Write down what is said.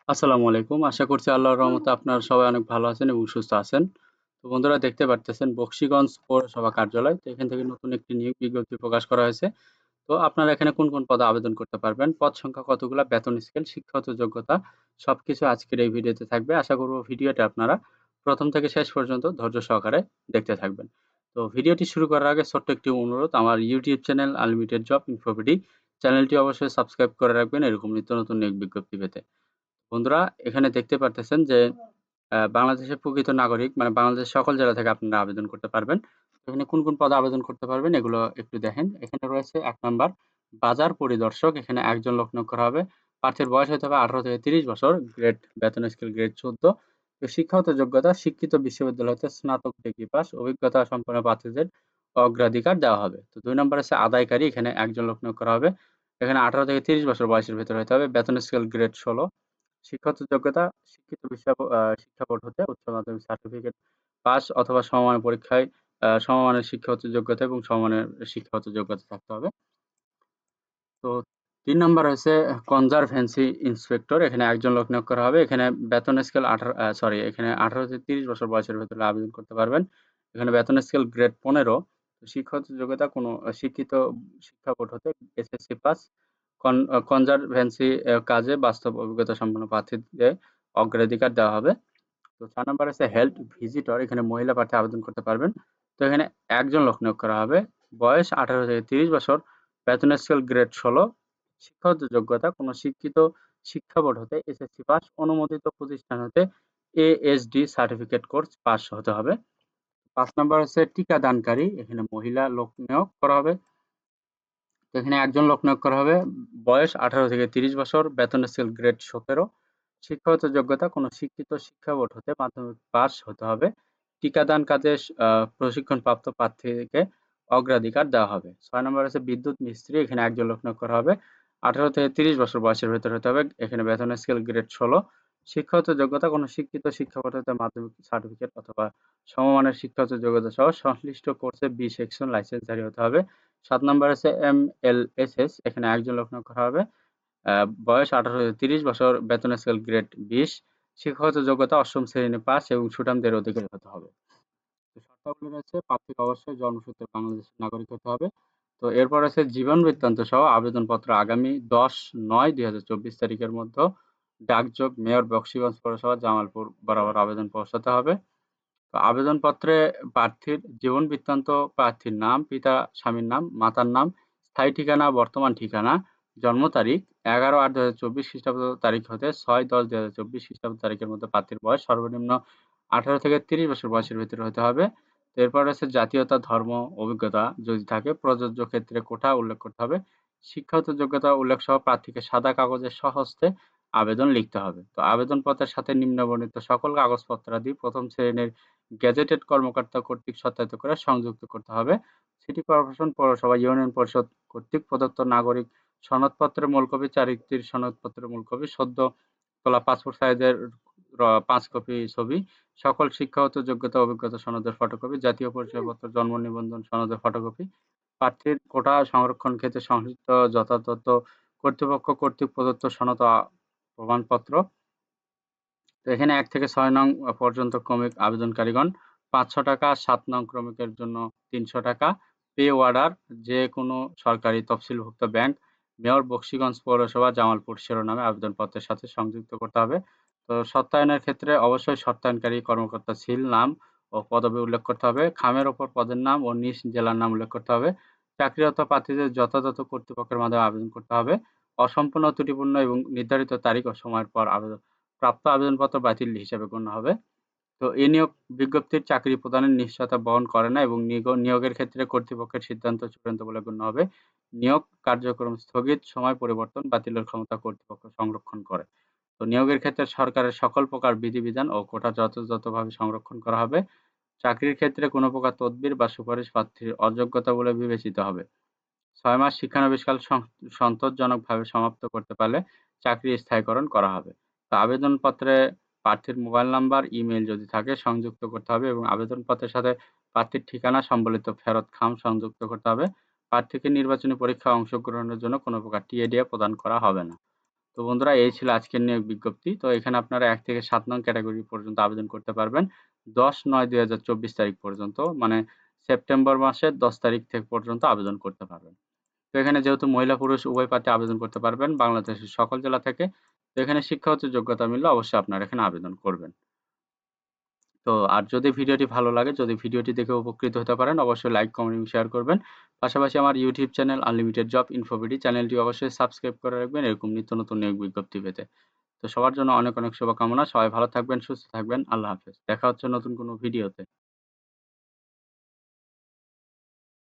আসসালামু আলাইকুম। আশা করছি আল্লাহর রহমতে আপনারা সবাই অনেক ভালো আছেন এবং সুস্থ আছেন। তো বন্ধুরা দেখতে পারতেছেন বকশীগঞ্জ পৌরসভা কার্যালয়। তো এখান থেকে নতুন একটি নিয়োগ বিজ্ঞপ্তি প্রকাশ করা হয়েছে। তো আপনারা এখানে কোন পদে আবেদন করতে পারবেন, পদ সংখ্যা কতগুলা, বেতন স্কেল, শিক্ষাগত যোগ্যতা সবকিছু আজকের এই ভিডিওতে থাকবে। আশা করব ভিডিওটা আপনারা প্রথম থেকে শেষ পর্যন্ত ধৈর্য সহকারে দেখতে থাকবেন। তো ভিডিওটি শুরু করার আগে ছোট্ট একটি অনুরোধ, আমার ইউটিউব চ্যানেল আনলিমিটেড জব ইনফোভিডি চ্যানেলটি অবশ্যই সাবস্ক্রাইব করে রাখবেন এরকম নিত্য নতুন নিয়োগ বিজ্ঞপ্তি পেতে। বন্ধুরা এখানে দেখতে পারতেছেন যে বাংলাদেশের প্রকৃত নাগরিক মানে বাংলাদেশের সকল জেলা থেকে আপনারা আবেদন করতে পারবেন। এখানে কোন পদে আবেদন করতে পারবেন এগুলো একটু দেখেন। এখানে রয়েছে ১ নাম্বার বাজার পরিদর্শক। এখানে একজন লোক নিয়োগ করা হবে। প্রার্থীর বয়স হতে হবে ১৮ থেকে ৩০ বছর। গ্রেড বেতন স্কেল গ্রেড ১৪। তো শিক্ষাগত যোগ্যতা শিক্ষিত বিশ্ববিদ্যালয় হতে স্নাতক ডিগ্রি পাস। অভিজ্ঞতা সম্পন্ন প্রার্থীদের অগ্রাধিকার দেওয়া হবে। তো ২ নাম্বার আছে আদায়কারী। এখানে একজন লোক নিয়োগ করা হবে। এখানে ১৮ থেকে ৩০ বছর বয়সের ভেতরে হতে হবে। বেতন স্কেল গ্রেড ১৬। শিক্ষাগত যোগ্যতা শিক্ষিত শিক্ষা বোর্ড হতে উচ্চ মাধ্যমিক সার্টিফিকেট পাস অথবা সমমানের পরীক্ষায় সমমানের শিক্ষাগত যোগ্যতা এবং সমমানের শিক্ষাগত যোগ্যতা থাকতে হবে। তো ৩ নাম্বার হচ্ছে কনজারভেন্সি ইন্সপেক্টর। এখানে একজন লোক নিয়োগ করা হবে। এখানে বেতন স্কেল এখানে ১৮ থেকে ৩০ বছর বয়সের ভেতরে আবেদন করতে পারবেন। এখানে বেতন স্কেল গ্রেড ১৫। শিক্ষাগত যোগ্যতা কোনো শিক্ষিত শিক্ষা বোর্ড হতে এসএসসি পাস। কনজারভেন্সি কাজে বাস্তব অভিজ্ঞতা সম্পন্ন প্রার্থীদের অগ্রাধিকার দেওয়া হবে। তো ৪ নাম্বার আছে হেলথ ভিজিটর। এখানে মহিলা প্রার্থী আবেদন করতে পারবেন। তো এখানে একজন লোক নিয়োগ করা হবে। বয়স ১৮ থেকে ৩০ বছর। বেতন স্কেল গ্রেড ১৬। শিক্ষাগত যোগ্যতা কোনো শিক্ষিত শিক্ষা বোর্ড হতে এসএসসি পাস, অনুমোদিত প্রতিষ্ঠান হতে এএসডি সার্টিফিকেট কোর্স পাস হতে হবে। ৫ নাম্বার হচ্ছে টিকাদানকারী। এখানে মহিলা লোক নিয়োগ করা হবে। তো এখানে একজন লোক নিয়োগ করা হবে। বয়স ১৮ থেকে ৩০ বছর। বেতন স্কেল গ্রেড ১৭। শিক্ষাগত যোগ্যতা কোনো শিক্ষিত শিক্ষা বোর্ড হতে মাধ্যমিক পাস হতে হবে। টিকাদান কাজে প্রশিক্ষণপ্রাপ্ত প্রার্থীকে অগ্রাধিকার দেওয়া হবে। ৬ নম্বর আছে বিদ্যুৎ মিস্ত্রি। এখানে একজন লোক নিয়োগ করা হবে। ১৮ থেকে ৩০ বছর বয়সের ভেতরে হতে হবে। এখানে বেতন স্কেল গ্রেড ১৬। শিক্ষাগত যোগ্যতা কোনো শিক্ষিত শিক্ষা বোর্ড হতে মাধ্যমিক সার্টিফিকেট অথবা সমমানের শিক্ষাগত যোগ্যতা সহ সংশ্লিষ্ট কোর্সে বি সেকশন লাইসেন্সধারী হতে হবে। ৭ নম্বর আছে এমএলএসএস। এখানে একজন লোক নিয়োগ করা হবে। বয়স ১৮ থেকে ৩০ বছর। বেতন স্কেল গ্রেড ২০। শিক্ষাগত যোগ্যতা অষ্টম শ্রেণী পাস এবং সুঠামদের অধিকারী হতে হবে। তো শর্তাবলী রয়েছে প্রার্থীকে অবশ্যই জন্মসূত্রে বাংলাদেশের নাগরিক হতে হবে। তো এরপর আছে জীবন বৃত্তান্ত সহ আবেদনপত্র আগামী ১০/৯/২০২৪ তারিখের মধ্যে ডাকযোগ মেয়র বকশীগঞ্জ পৌরসভা জামালপুর বরাবর আবেদন পৌঁছাতে হবে। তো আবেদনপত্রে প্রার্থীর জীবন বৃত্তান্ত, প্রার্থীর নাম, পিতা স্বামীর নাম, মাতার নাম, স্থায়ী ঠিকানা, বর্তমান ঠিকানা, জন্ম তারিখ ১১/৮/২০২৪ খ্রিস্টাব্দ তারিখ হতে ৬/১০/২০২৪ খ্রিস্টাব্দ তারিখের মধ্যে প্রার্থীর বয়স সর্বনিম্ন ১৮ থেকে ৩০ বছর বয়সের ভেতরে হতে হবে। তো এরপর আছে জাতীয়তা, ধর্ম, অভিজ্ঞতা যদি থাকে প্রযোজ্য ক্ষেত্রে কোটা উল্লেখ করতে হবে। শিক্ষাগত যোগ্যতা উল্লেখ সহ প্রার্থীকে সাদা কাগজে স্বহস্তে আবেদন লিখতে হবে। তো আবেদনপত্রের সাথে নিম্নবর্ণিত সকল কাগজপত্রাদি প্রথম শ্রেণীর গেজেটেড কর্মকর্তা কর্তৃক সত্যায়িত করে সংযুক্ত করতে হবে। সিটি কর্পোরেশন, পৌরসভা, ইউনিয়ন পরিষদ কর্তৃক প্রদত্ত নাগরিক সনদপত্রের মূল কপি, চারিত্রিক সনদপত্রের মূল কপি, সদ্য তোলা পাসপোর্ট সাইজের ৫ কপি ছবি, সকল শিক্ষাগত যোগ্যতা অভিজ্ঞতা সনদের ফটোকপি, জাতীয় পরিচয়পত্র, জন্ম নিবন্ধন সনদের ফটোকপি, প্রার্থীর কোটা সংরক্ষণ ক্ষেত্রে সংশ্লিষ্ট যথাযথ কর্তৃপক্ষ কর্তৃক প্রদত্ত সনদ প্রমাণপত্র। তো এখানে ১ থেকে ৬ নং পর্যন্ত ক্রমিক আবেদনকারীগণ ৳৫০০, ৭ নং ক্রমিকের জন্য ৳৩০০। পে অর্ডার যে কোনো সরকারি তফসিলভুক্ত ব্যাংক, মেয়র বকশীগঞ্জ পৌরসভা জামালপুর শিরোনামে আবেদনপত্রের সাথে সংযুক্ত করতে হবে। তো সত্যায়নের ক্ষেত্রে অবশ্যই সত্যায়নকারী কর্মকর্তার সিল, নাম ও পদবি উল্লেখ করতে হবে। খামের ওপর পদের নাম ও নিজ জেলার নাম উল্লেখ করতে হবে। চাকরিরত প্রার্থীদের যথাযথ কর্তৃপক্ষের মাধ্যমে আবেদন করতে হবে। অসম্পূর্ণ, ত্রুটিপূর্ণ এবং নির্ধারিত তারিখ ও সময়ের পর প্রাপ্ত আবেদনপত্র বাতিল হিসেবে গণ্য হবে। তো এই নিয়োগ বিজ্ঞপ্তির চাকরি প্রদানের নিশ্চয়তা বহন করে না এবং নিয়োগের ক্ষেত্রে কর্তৃপক্ষের সিদ্ধান্ত চূড়ান্ত বলে গণ্য হবে। নিয়োগ কার্যক্রম স্থগিত, সময় পরিবর্তন, বাতিলের ক্ষমতা কর্তৃপক্ষ সংরক্ষণ করে। তো নিয়োগের ক্ষেত্রে সরকারের সকল প্রকার বিধিবিধান ও কোটা যথাযথভাবে সংরক্ষণ করা হবে। চাকরির ক্ষেত্রে কোনো প্রকার তদবির বা সুপারিশ প্রার্থীর অযোগ্যতা বলে বিবেচিত হবে। ৬ মাস শিক্ষানবিশকাল সন্তোষজনকভাবে সমাপ্ত করতে পারলে চাকরি স্থায়ীকরণ করা হবে। তো আবেদনপত্রে প্রার্থীর মোবাইল নাম্বার, ইমেইল যদি থাকে সংযুক্ত করতে হবে এবং আবেদনপত্রের সাথে প্রার্থীর ঠিকানা সম্বলিত ফেরত খাম সংযুক্ত করতে হবে। প্রার্থীকে নির্বাচনী পরীক্ষায় অংশগ্রহণের জন্য কোনো প্রকার টিএডিএ প্রদান করা হবে না। তো বন্ধুরা এই ছিল আজকের নিয়োগ বিজ্ঞপ্তি। তো এখানে আপনারা ১ থেকে ৭ নং ক্যাটেগরি পর্যন্ত আবেদন করতে পারবেন। ১০/৯/২০২৪ তারিখ পর্যন্ত মানে সেপ্টেম্বর মাসের ১০ তারিখ থেকে পর্যন্ত আবেদন করতে পারবেন। তো এখানে যেহেতু মহিলা পুরুষ উভয় প্রার্থী আবেদন করতে পারবেন বাংলাদেশের সকল জেলা থেকে। তো এখানে শিক্ষাগত যোগ্যতা মিললে অবশ্যই আপনারা এখানে আবেদন করবেন। তো আর যদি ভিডিওটি ভালো লাগে, যদি ভিডিওটি দেখে উপকৃত হতে পারেন অবশ্যই লাইক, কমেন্ট এবং শেয়ার করবেন। পাশাপাশি আমার YouTube channel unlimited job InfoBD চ্যানেলটি অবশ্যই সাবস্ক্রাইব করে রাখবেন এরকম নিত্য নতুন নিয়োগ বিজ্ঞপ্তি পেতে। তো সবার জন্য অনেক, অনেক শুভকামনা। সবাই ভালো থাকবেন, সুস্থ থাকবেন। আল্লাহ হাফেজ। দেখা হচ্ছে নতুন কোনো ভিডিওতে।